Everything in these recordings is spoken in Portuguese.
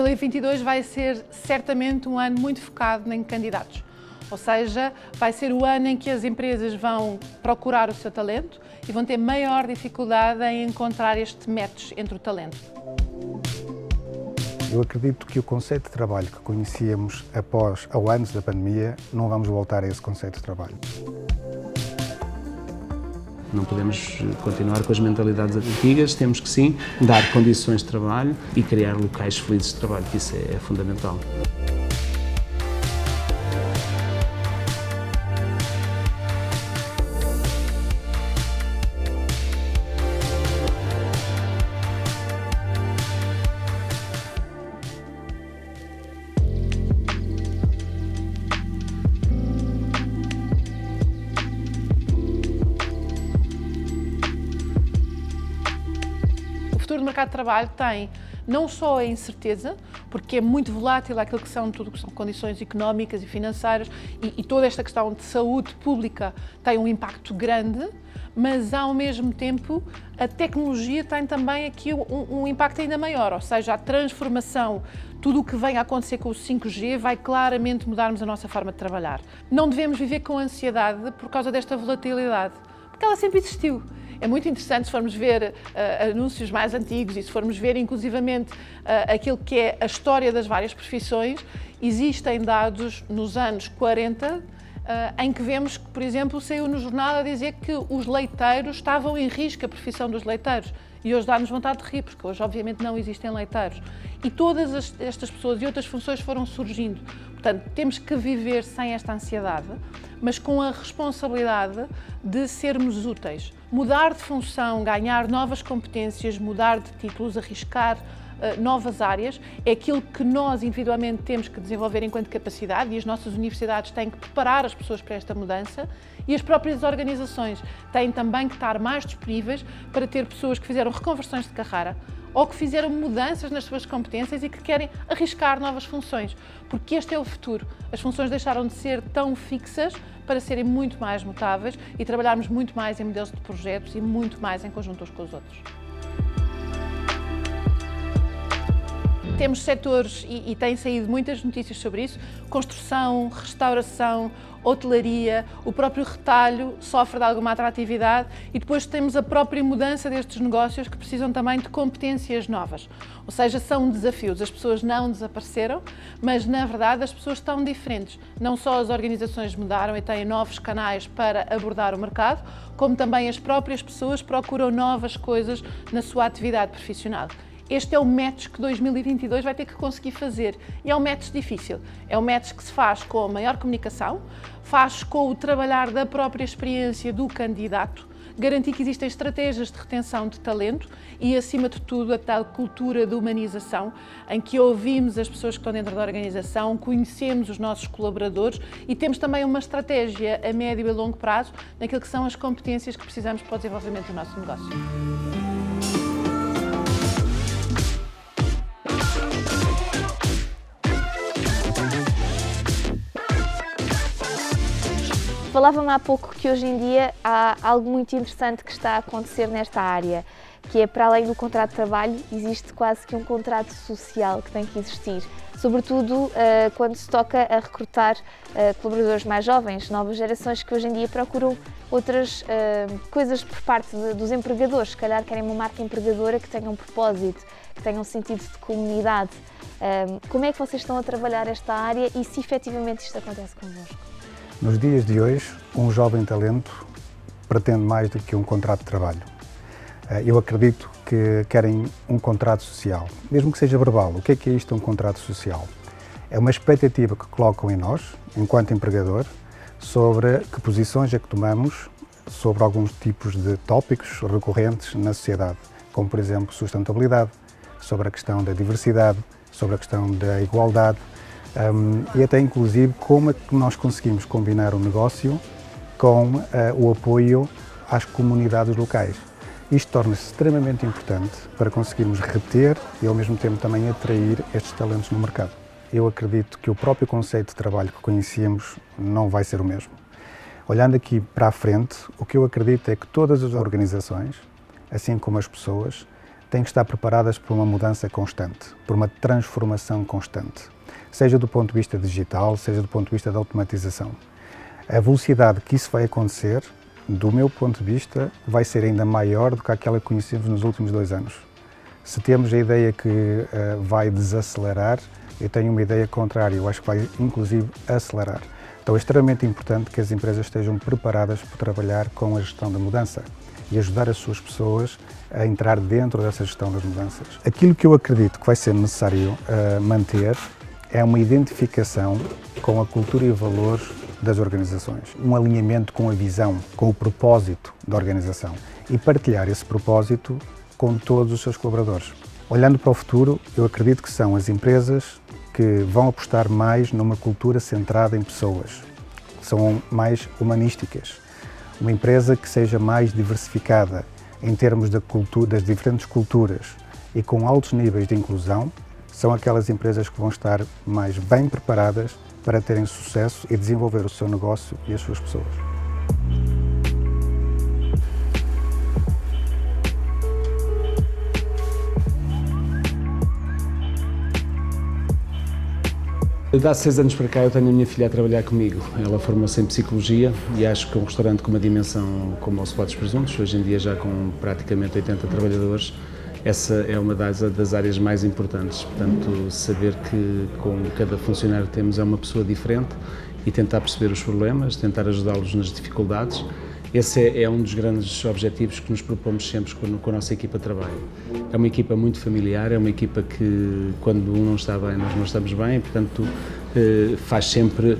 2022 vai ser certamente um ano muito focado em candidatos. Ou seja, vai ser o ano em que as empresas vão procurar o seu talento e vão ter maior dificuldade em encontrar este match entre o talento. Eu acredito que o conceito de trabalho que conhecíamos ou antes da pandemia, não vamos voltar a esse conceito de trabalho. Não podemos continuar com as mentalidades antigas, temos que sim dar condições de trabalho e criar locais felizes de trabalho, que isso é fundamental. O futuro do mercado de trabalho tem não só a incerteza, porque é muito volátil aquilo que são tudo que são condições económicas e financeiras e toda esta questão de saúde pública tem um impacto grande, mas ao mesmo tempo a tecnologia tem também aqui um impacto ainda maior, ou seja, a transformação, tudo o que vem a acontecer com o 5G vai claramente mudarmos a nossa forma de trabalhar. Não devemos viver com ansiedade por causa desta volatilidade, porque ela sempre existiu. É muito interessante se formos ver anúncios mais antigos e se formos ver inclusivamente aquilo que é a história das várias profissões, existem dados nos anos 40 em que vemos que, por exemplo, saiu no jornal a dizer que os leiteiros estavam em risco, a profissão dos leiteiros. E hoje dá-nos vontade de rir, porque hoje obviamente não existem leiteiros. E todas estas pessoas e outras funções foram surgindo. Portanto, temos que viver sem esta ansiedade, mas com a responsabilidade de sermos úteis. Mudar de função, ganhar novas competências, mudar de títulos, arriscar novas áreas, é aquilo que nós individualmente temos que desenvolver enquanto capacidade e as nossas universidades têm que preparar as pessoas para esta mudança e as próprias organizações têm também que estar mais disponíveis para ter pessoas que fizeram reconversões de carreira ou que fizeram mudanças nas suas competências e que querem arriscar novas funções, porque este é o futuro. As funções deixaram de ser tão fixas para serem muito mais mutáveis e trabalharmos muito mais em modelos de projetos e muito mais em conjunto uns com os outros. Temos setores, e têm saído muitas notícias sobre isso, construção, restauração, hotelaria, o próprio retalho sofre de alguma atratividade e depois temos a própria mudança destes negócios que precisam também de competências novas. Ou seja, são desafios. As pessoas não desapareceram, mas na verdade as pessoas estão diferentes. Não só as organizações mudaram e têm novos canais para abordar o mercado, como também as próprias pessoas procuram novas coisas na sua atividade profissional. Este é o match que 2022 vai ter que conseguir fazer e é um match difícil. É um match que se faz com a maior comunicação, faz com o trabalhar da própria experiência do candidato, garantir que existem estratégias de retenção de talento e, acima de tudo, a tal cultura de humanização, em que ouvimos as pessoas que estão dentro da organização, conhecemos os nossos colaboradores e temos também uma estratégia a médio e longo prazo naquilo que são as competências que precisamos para o desenvolvimento do nosso negócio. Falava-me há pouco que hoje em dia há algo muito interessante que está a acontecer nesta área, que é, para além do contrato de trabalho, existe quase que um contrato social que tem que existir, sobretudo quando se toca a recrutar colaboradores mais jovens, novas gerações que hoje em dia procuram outras coisas por parte dos empregadores, se calhar querem uma marca empregadora que tenha um propósito, que tenha um sentido de comunidade. Como é que vocês estão a trabalhar esta área e se efetivamente isto acontece convosco? Nos dias de hoje, um jovem talento pretende mais do que um contrato de trabalho. Eu acredito que querem um contrato social, mesmo que seja verbal. O que é isto, um contrato social? É uma expectativa que colocam em nós, enquanto empregador, sobre que posições é que tomamos sobre alguns tipos de tópicos recorrentes na sociedade, como, por exemplo, sustentabilidade, sobre a questão da diversidade, sobre a questão da igualdade, e até inclusive como é que nós conseguimos combinar o negócio com o apoio às comunidades locais. Isto torna-se extremamente importante para conseguirmos reter e ao mesmo tempo também atrair estes talentos no mercado. Eu acredito que o próprio conceito de trabalho que conhecíamos não vai ser o mesmo. Olhando aqui para a frente, o que eu acredito é que todas as organizações, assim como as pessoas, têm que estar preparadas por uma mudança constante, por uma transformação constante, seja do ponto de vista digital, seja do ponto de vista da automatização. A velocidade que isso vai acontecer, do meu ponto de vista, vai ser ainda maior do que aquela que conhecemos nos últimos 2 anos. Se temos a ideia que vai desacelerar, eu tenho uma ideia contrária, eu acho que vai inclusive acelerar. Então é extremamente importante que as empresas estejam preparadas para trabalhar com a gestão da mudança e ajudar as suas pessoas a entrar dentro dessa gestão das mudanças. Aquilo que eu acredito que vai ser necessário manter é uma identificação com a cultura e valores das organizações, um alinhamento com a visão, com o propósito da organização e partilhar esse propósito com todos os seus colaboradores. Olhando para o futuro, eu acredito que são as empresas que vão apostar mais numa cultura centrada em pessoas, são mais humanísticas. Uma empresa que seja mais diversificada em termos da das diferentes culturas e com altos níveis de inclusão, são aquelas empresas que vão estar mais bem preparadas para terem sucesso e desenvolver o seu negócio e as suas pessoas. De há 6 anos para cá eu tenho a minha filha a trabalhar comigo. Ela formou-se em Psicologia e acho que um restaurante com uma dimensão como o Cevados Presuntos, hoje em dia já com praticamente 80 trabalhadores, essa é uma das áreas mais importantes. Portanto, saber que com cada funcionário que temos é uma pessoa diferente e tentar perceber os problemas, tentar ajudá-los nas dificuldades. Esse é um dos grandes objetivos que nos propomos sempre com a nossa equipa de trabalho. É uma equipa muito familiar, é uma equipa que, quando um não está bem, nós não estamos bem, e, portanto, faz sempre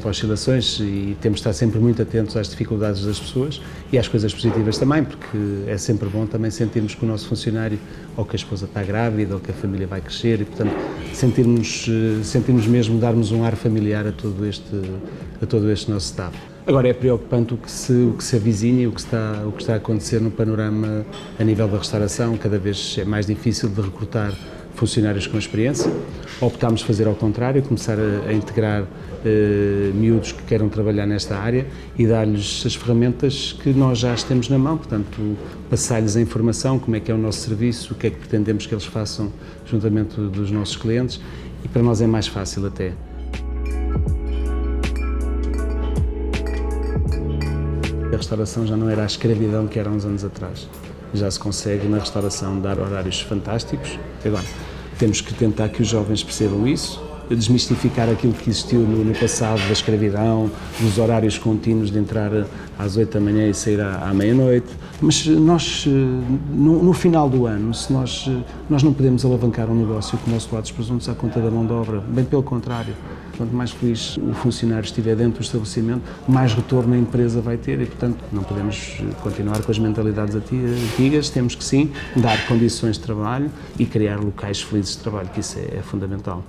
oscilações e temos de estar sempre muito atentos às dificuldades das pessoas e às coisas positivas também, porque é sempre bom também sentirmos que o nosso funcionário, ou que a esposa está grávida, ou que a família vai crescer, e, portanto, sentirmos mesmo, darmos um ar familiar a todo este nosso staff. Agora é preocupante o que se avizinha e o que está a acontecer no panorama a nível da restauração. Cada vez é mais difícil de recrutar funcionários com experiência. Optámos fazer ao contrário, começar a integrar miúdos que queiram trabalhar nesta área e dar-lhes as ferramentas que nós já temos na mão, portanto, passar-lhes a informação, como é que é o nosso serviço, o que é que pretendemos que eles façam juntamente dos nossos clientes, e para nós é mais fácil até. A restauração já não era a escravidão que era há uns anos atrás. Já se consegue na restauração dar horários fantásticos. Agora, temos que tentar que os jovens percebam isso, desmistificar aquilo que existiu no passado da escravidão, dos horários contínuos de entrar às 8 da manhã e sair à meia-noite. Mas nós, no final do ano, se nós não podemos alavancar um negócio como o Cevados Presuntos à conta da mão de obra, bem pelo contrário. Quanto mais feliz o funcionário estiver dentro do estabelecimento, mais retorno a empresa vai ter e, portanto, não podemos continuar com as mentalidades antigas, temos que sim dar condições de trabalho e criar locais felizes de trabalho, que isso é fundamental.